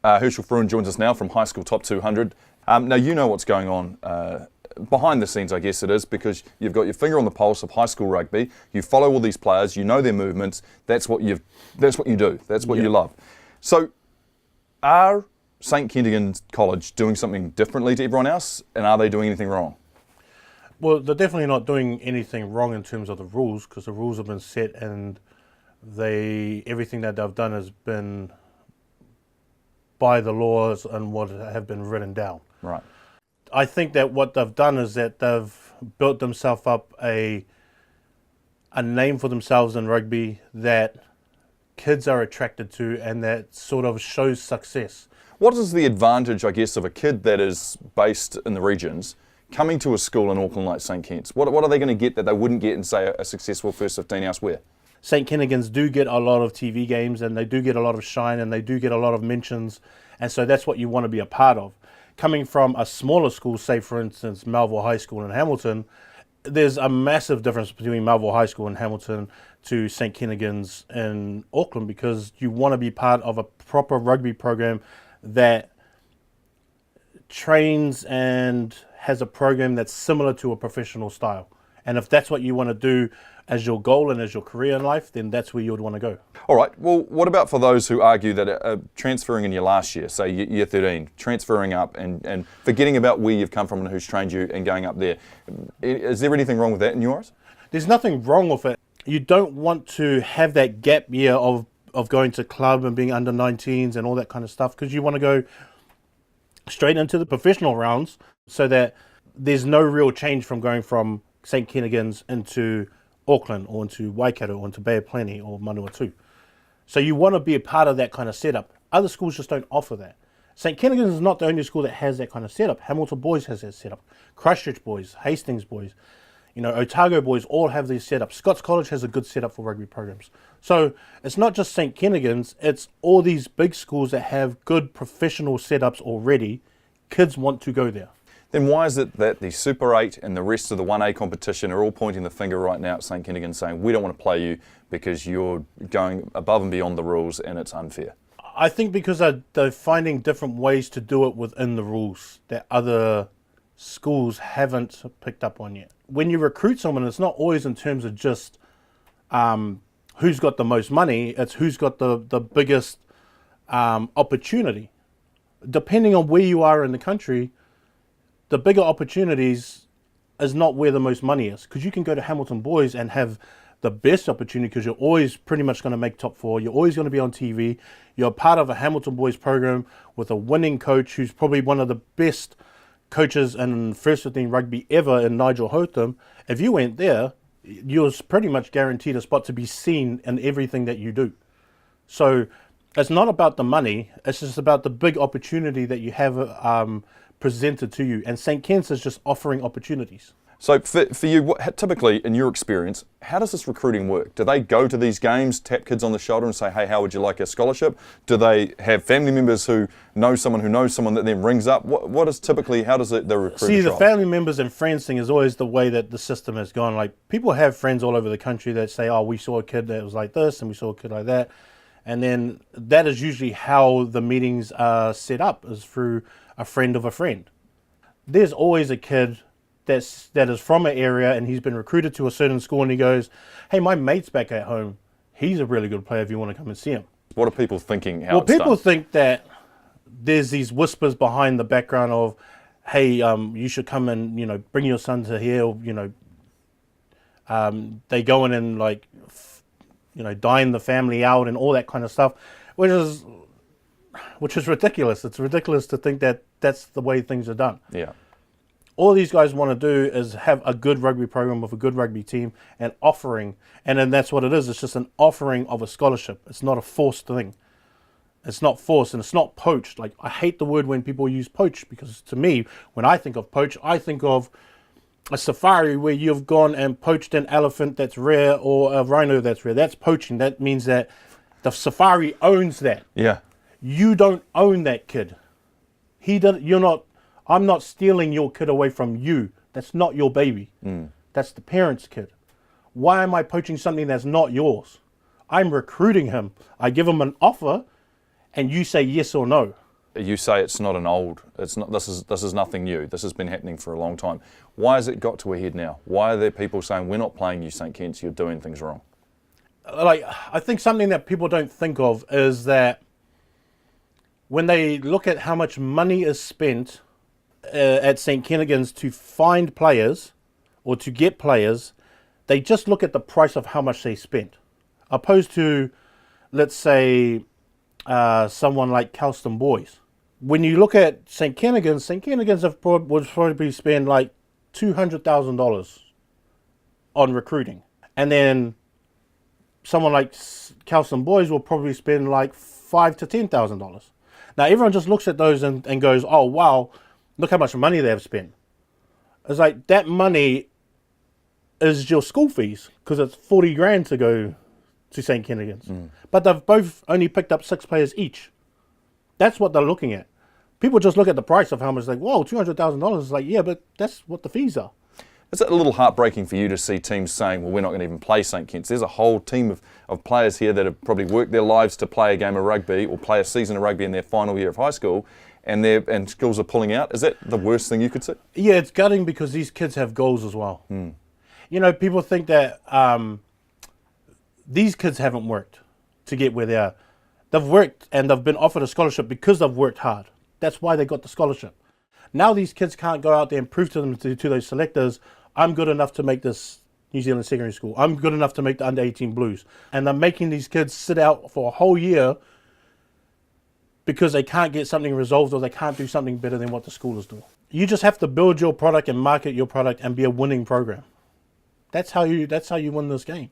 Herschel Fruean joins us now from High School Top 200. Now, you know what's going on behind the scenes, I guess it is, because you've got your finger on the pulse of high school rugby. You follow all these players, you know their movements. That's what you do. That's what you love. So, are St Kentigern's College doing something differently to everyone else, and are they doing anything wrong? Well, they're definitely not doing anything wrong in terms of the rules, because the rules have been set and everything that they've done has been by the laws and what have been written down. Right. I think that what they've done is that they've built themselves up a name for themselves in rugby that kids are attracted to and that sort of shows success. What is the advantage, I guess, of a kid that is based in the regions coming to a school in Auckland like St Kent's? What are they going to get that they wouldn't get in, say, a successful first 15 elsewhere? St Kentigern's do get a lot of TV games and they do get a lot of shine and they do get a lot of mentions, and so that's what you want to be a part of. Coming from a smaller school, say for instance Melville High School in Hamilton, there's a massive difference between Melville High School in Hamilton to St Kentigern's in Auckland, because you want to be part of a proper rugby program that trains and has a program that's similar to a professional style. And if that's what you want to do as your goal and as your career in life, then that's where you would want to go. All right. Well, what about for those who argue that transferring in your last year, say year 13, transferring up and forgetting about where you've come from and who's trained you and going up there? Is there anything wrong with that in yours? There's nothing wrong with it. You don't want to have that gap year of going to club and being under 19s and all that kind of stuff, because you want to go straight into the professional rounds so that there's no real change from going from St Kentigern's into Auckland or into Waikato or into Bay of Plenty or Manawatu. So you want to be a part of that kind of setup. Other schools just don't offer that. St Kentigern's is not the only school that has that kind of setup. Hamilton Boys has that setup. Christchurch Boys, Hastings Boys, Otago Boys all have these setups. Scots College has a good setup for rugby programs. So it's not just St Kentigern's, it's all these big schools that have good professional setups already. Kids want to go there. Then why is it that the Super 8 and the rest of the 1A competition are all pointing the finger right now at St Kentigern saying, we don't want to play you because you're going above and beyond the rules and it's unfair? I think because they're finding different ways to do it within the rules that other schools haven't picked up on yet. When you recruit someone, it's not always in terms of just who's got the most money, it's who's got the biggest opportunity. Depending on where you are in the country, the bigger opportunities is not where the most money is, because you can go to Hamilton Boys and have the best opportunity because you're always pretty much going to make top 4. You're always going to be on TV. You're part of a Hamilton Boys program with a winning coach who's probably one of the best coaches in first 15 rugby ever in Nigel Hotham. If you went there, you're pretty much guaranteed a spot to be seen in everything that you do. So it's not about the money. It's just about the big opportunity that you have presented to you, and St Ken's is just offering opportunities. So for you, typically in your experience, how does this recruiting work? Do they go to these games, tap kids on the shoulder and say, hey, how would you like a scholarship? Do they have family members who know someone that then rings up? What is typically, how does the recruiting See, the family members and friends thing is always the way that the system has gone. Like, people have friends all over the country that say, oh, we saw a kid that was like this and we saw a kid like that. And then that is usually how the meetings are set up, is through a friend of a friend. There's always a kid that is from an area and he's been recruited to a certain school and he goes, hey, my mate's back at home. He's a really good player if you want to come and see him. What are people thinking? People think that there's these whispers behind the background of, hey, you should come and, bring your son to here. They go in and dine the family out and all that kind of stuff, which is ridiculous. It's ridiculous to think that that's the way things are done. Yeah. All these guys want to do is have a good rugby program with a good rugby team and offering, and then that's what it is. It's just an offering of a scholarship. It's not a forced thing. It's not forced and it's not poached. Like, I hate the word when people use poach, because to me, when I think of poach, I think of a safari where you've gone and poached an elephant that's rare or a rhino that's rare. That's poaching. That means that the safari owns that. Yeah. You don't own that kid. I'm not stealing your kid away from you. That's not your baby. That's the parent's kid. Why am I poaching something that's not yours? I'm recruiting him. I give him an offer and you say yes or no. you say it's not an old. It's not. This is nothing new. This has been happening for a long time. Why has it got to a head now? Why are there people saying we're not playing you, St Kitts? You're doing things wrong. Like, I think something that people don't think of is that when they look at how much money is spent at St Kennigan's to find players or to get players, they just look at the price of how much they spent, opposed to, let's say, someone like Kelston Boys. When you look at St Kennigan's would probably spend like $200,000 on recruiting, and then someone like Kelston Boys will probably spend like $5,000 to $10,000. Now everyone just looks at those and goes, "Oh wow, look how much money they have spent." It's like that money is your school fees, because it's 40 grand to go to St Kennigan's. But they've both only picked up 6 players each. That's what they're looking at. People just look at the price of how much, like, whoa, $200,000. It's like, yeah, but that's what the fees are. Is it a little heartbreaking for you to see teams saying, well, we're not going to even play St Kitts? There's a whole team of players here that have probably worked their lives to play a game of rugby or play a season of rugby in their final year of high school, and schools are pulling out. Is that the worst thing you could see? Yeah, it's gutting, because these kids have goals as well. You know, people think that these kids haven't worked to get where they are. They've worked and they've been offered a scholarship because they've worked hard. That's why they got the scholarship. Now these kids can't go out there and prove to them, to those selectors, I'm good enough to make this New Zealand secondary school. I'm good enough to make the under-18 Blues. And they're making these kids sit out for a whole year because they can't get something resolved, or they can't do something better than what the school is doing. You just have to build your product and market your product and be a winning program. That's how you win this game.